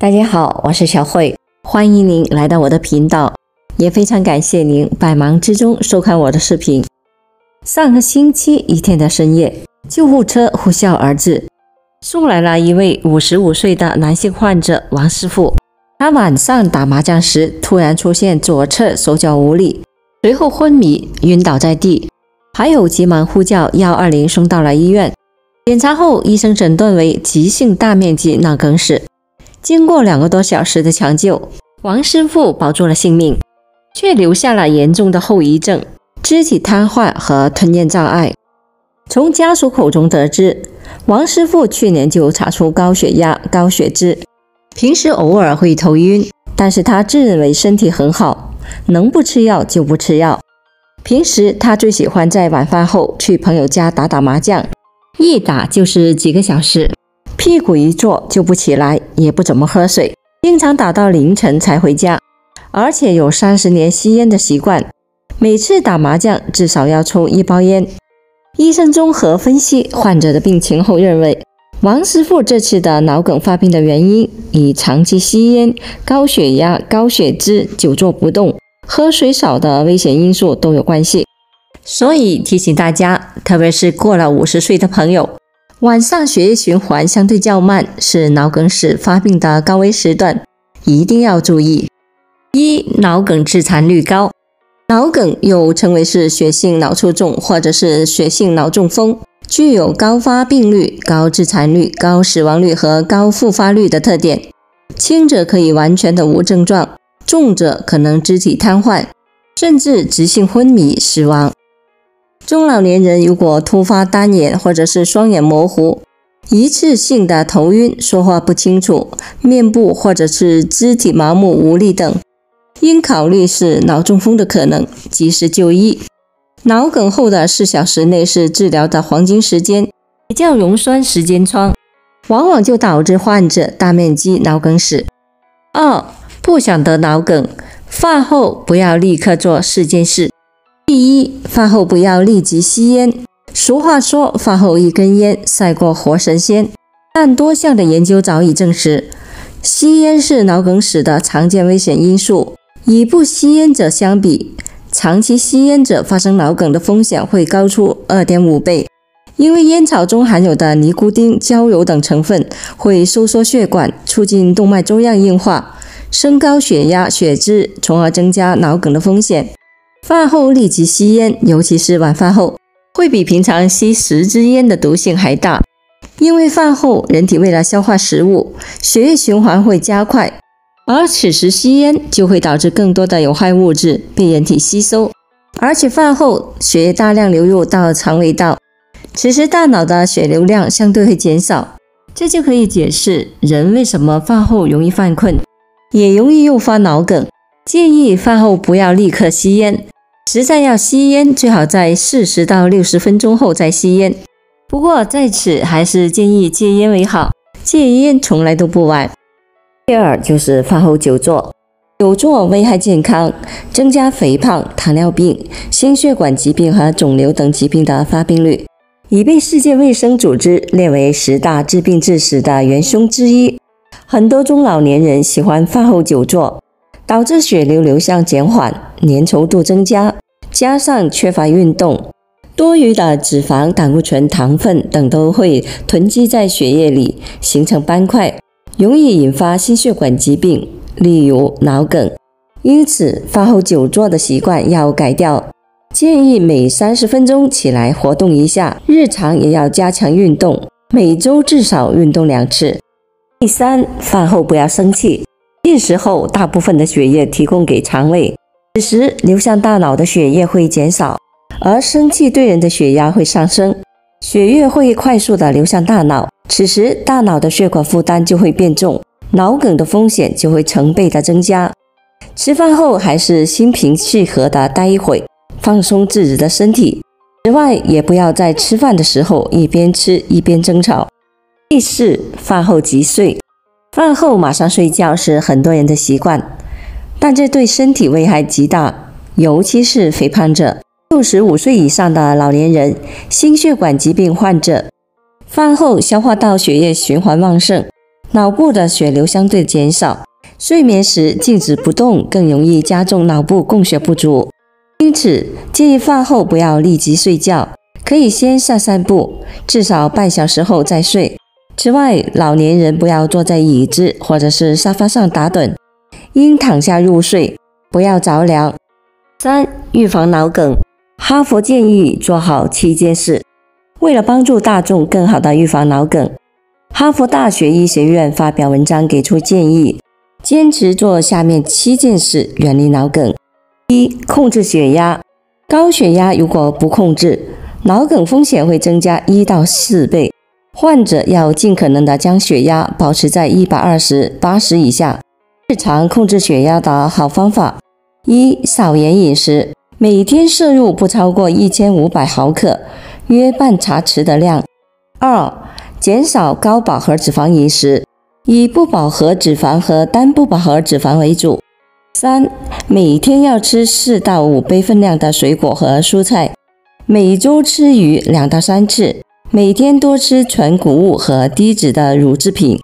大家好，我是小慧，欢迎您来到我的频道，也非常感谢您百忙之中收看我的视频。上个星期一天的深夜，救护车呼啸而至，送来了一位55岁的男性患者王师傅。他晚上打麻将时突然出现左侧手脚无力，随后昏迷晕倒在地，还有急忙呼叫120送到了医院。检查后，医生诊断为急性大面积脑梗死。经过2个多小时的抢救，王师傅保住了性命，却留下了严重的后遗症，肢体瘫痪和吞咽障碍。从家属口中得知，王师傅去年就查出高血压、高血脂，平时偶尔会头晕，但是他自认为身体很好，能不吃药就不吃药。平时他最喜欢在晚饭后去朋友家打麻将，一打就是几个小时，屁股一坐就不起来，也不怎么喝水，经常打到凌晨才回家，而且有30年吸烟的习惯，每次打麻将至少要抽1包烟。医生综合分析患者的病情后认为，王师傅这次的脑梗发病的原因与长期吸烟、高血压、高血脂、久坐不动、喝水少的危险因素都有关系。所以提醒大家，特别是过了50岁的朋友，晚上血液循环相对较慢，是脑梗死发病的高危时段，一定要注意。脑梗致残率高。脑梗又称为是血性脑卒中或者是血性脑中风，具有高发病率、高致残率、高死亡率和高复发率的特点。轻者可以完全的无症状，重者可能肢体瘫痪，甚至急性昏迷死亡。中老年人如果突发单眼或者是双眼模糊，一次性的头晕、说话不清楚、面部或者是肢体麻木无力等，应考虑是脑中风的可能，及时就医。脑梗后的4小时内是治疗的黄金时间，也叫溶栓时间窗，往往就导致患者大面积脑梗死。2. 不想得脑梗，饭后不要立刻做4件事。第一，饭后不要立即吸烟。俗话说，饭后1根烟赛过活神仙，但多项的研究早已证实，吸烟是脑梗死的常见危险因素。与不吸烟者相比，长期吸烟者发生脑梗的风险会高出 2.5 倍，因为烟草中含有的尼古丁、焦油等成分会收缩血管，促进动脉粥样硬化，升高血压、血脂，从而增加脑梗的风险。饭后立即吸烟，尤其是晚饭后，会比平常吸10支烟的毒性还大。因为饭后人体为了消化食物，血液循环会加快，而此时吸烟就会导致更多的有害物质被人体吸收，而且饭后血液大量流入到肠胃道，此时大脑的血流量相对会减少，这就可以解释人为什么饭后容易犯困，也容易诱发脑梗。建议饭后不要立刻吸烟，实在要吸烟，最好在40到60分钟后再吸烟。不过在此还是建议戒烟为好，戒烟从来都不晚。第2就是饭后久坐。久坐危害健康，增加肥胖、糖尿病、心血管疾病和肿瘤等疾病的发病率，已被世界卫生组织列为10大致病致死的元凶之一。很多中老年人喜欢饭后久坐，导致血流向减缓，粘稠度增加，加上缺乏运动，多余的脂肪、胆固醇、糖分等都会囤积在血液里，形成斑块，容易引发心血管疾病，例如脑梗。因此饭后久坐的习惯要改掉，建议每30分钟起来活动一下，日常也要加强运动，每周至少运动2次。第3，饭后不要生气。进食后，大部分的血液提供给肠胃，此时流向大脑的血液会减少，而生气对人的血压会上升，血液会快速的流向大脑，此时大脑的血管负担就会变重，脑梗的风险就会成倍的增加。吃饭后还是心平气和的待一会，放松自己的身体。此外，也不要在吃饭的时候一边吃一边争吵。第4，饭后即睡。饭后马上睡觉是很多人的习惯，但这对身体危害极大，尤其是肥胖者、65岁以上的老年人、心血管疾病患者。饭后消化道血液循环旺盛，脑部的血流相对减少。睡眠时静止不动更容易加重脑部供血不足，因此建议饭后不要立即睡觉，可以先散散步，至少半小时后再睡。此外，老年人不要坐在椅子或者是沙发上打盹，应躺下入睡，不要着凉。3. 预防脑梗。哈佛建议做好7件事，为了帮助大众更好地预防脑梗，哈佛大学医学院发表文章给出建议，坚持做下面7件事，远离脑梗。1. 控制血压。高血压如果不控制，脑梗风险会增加1到4倍。患者要尽可能的将血压保持在120/80以下。日常控制血压的好方法： 1. 少盐饮食，每天摄入不超过1500毫克，约半茶匙的量。 2. 减少高饱和脂肪饮食，以不饱和脂肪和单不饱和脂肪为主。 3. 每天要吃4到5杯分量的水果和蔬菜，每周吃鱼2到3次，每天多吃全谷物和低脂的乳制品。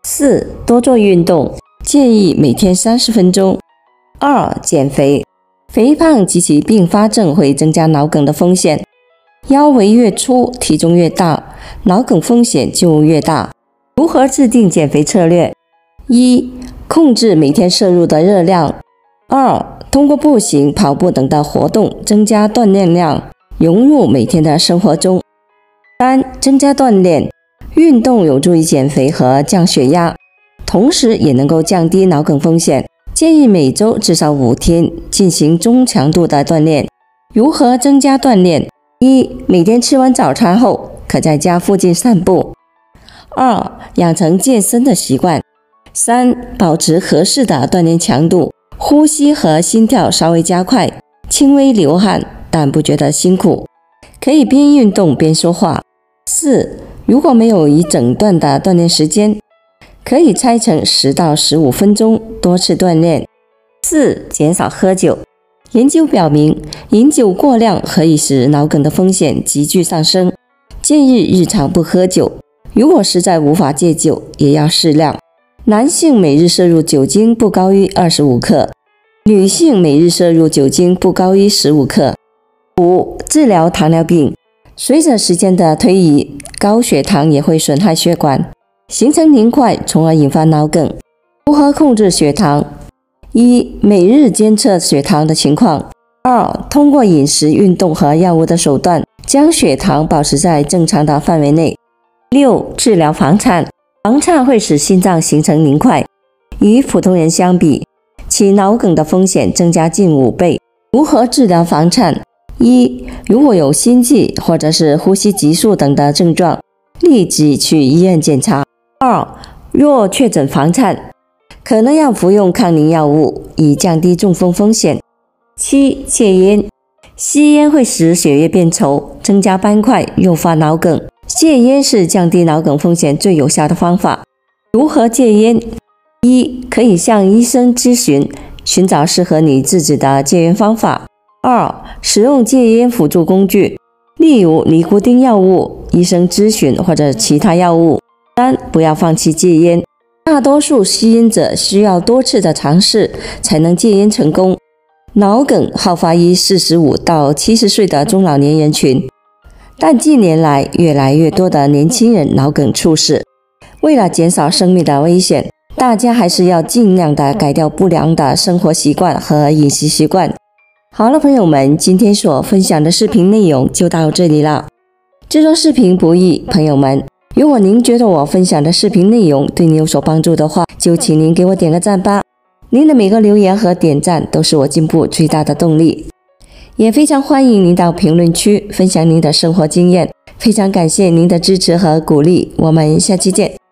4. 多做运动，建议每天30分钟。 2. 减肥，肥胖及其并发症会增加脑梗的风险，腰围越粗，体重越大，脑梗风险就越大。如何制定减肥策略？ 1. 控制每天摄入的热量。 2. 通过步行、跑步等的活动增加锻炼量，融入每天的生活中。 3. 增加锻炼，运动有助于减肥和降血压，同时也能够降低脑梗风险。建议每周至少5天进行中强度的锻炼。如何增加锻炼？ 1. 每天吃完早餐后，可在家附近散步。 2. 养成健身的习惯。 3. 保持合适的锻炼强度，呼吸和心跳稍微加快，轻微流汗，但不觉得辛苦，可以边运动边说话。 4. 如果没有一整段的锻炼时间，可以拆成10到15分钟，多次锻炼。 4. 减少喝酒。研究表明，饮酒过量可以使脑梗的风险急剧上升，建议日常不喝酒，如果实在无法戒酒，也要适量。男性每日摄入酒精不高于25克，女性每日摄入酒精不高于15克。 5. 治疗糖尿病。随着时间的推移，高血糖也会损害血管，形成凝块，从而引发脑梗。如何控制血糖？ 1. 每日监测血糖的情况。 2. 通过饮食、运动和药物的手段，将血糖保持在正常的范围内。 6. 治疗房颤。房颤会使心脏形成凝块，与普通人相比，其脑梗的风险增加近5倍。如何治疗房颤？ 1. 如果有心悸或者是呼吸急促等的症状，立即去医院检查。 2. 若确诊房颤，可能要服用抗凝药物，以降低中风风险。 7. 戒烟。吸烟会使血液变稠，增加斑块，诱发脑梗。戒烟是降低脑梗风险最有效的方法。如何戒烟？ 1. 可以向医生咨询，寻找适合你自己的戒烟方法。 2. 使用戒烟辅助工具，例如尼古丁药物、医生咨询或者其他药物。 3. 不要放弃戒烟。大多数吸烟者需要多次的尝试才能戒烟成功。脑梗好发于45到70岁的中老年人群，但近年来越来越多的年轻人脑梗猝死。为了减少生命的危险，大家还是要尽量的改掉不良的生活习惯和饮食习惯。好了，朋友们，今天所分享的视频内容就到这里了。制作视频不易，朋友们，如果您觉得我分享的视频内容对你有所帮助的话，就请您给我点个赞吧。您的每个留言和点赞都是我进步最大的动力，也非常欢迎您到评论区分享您的生活经验。非常感谢您的支持和鼓励，我们下期见。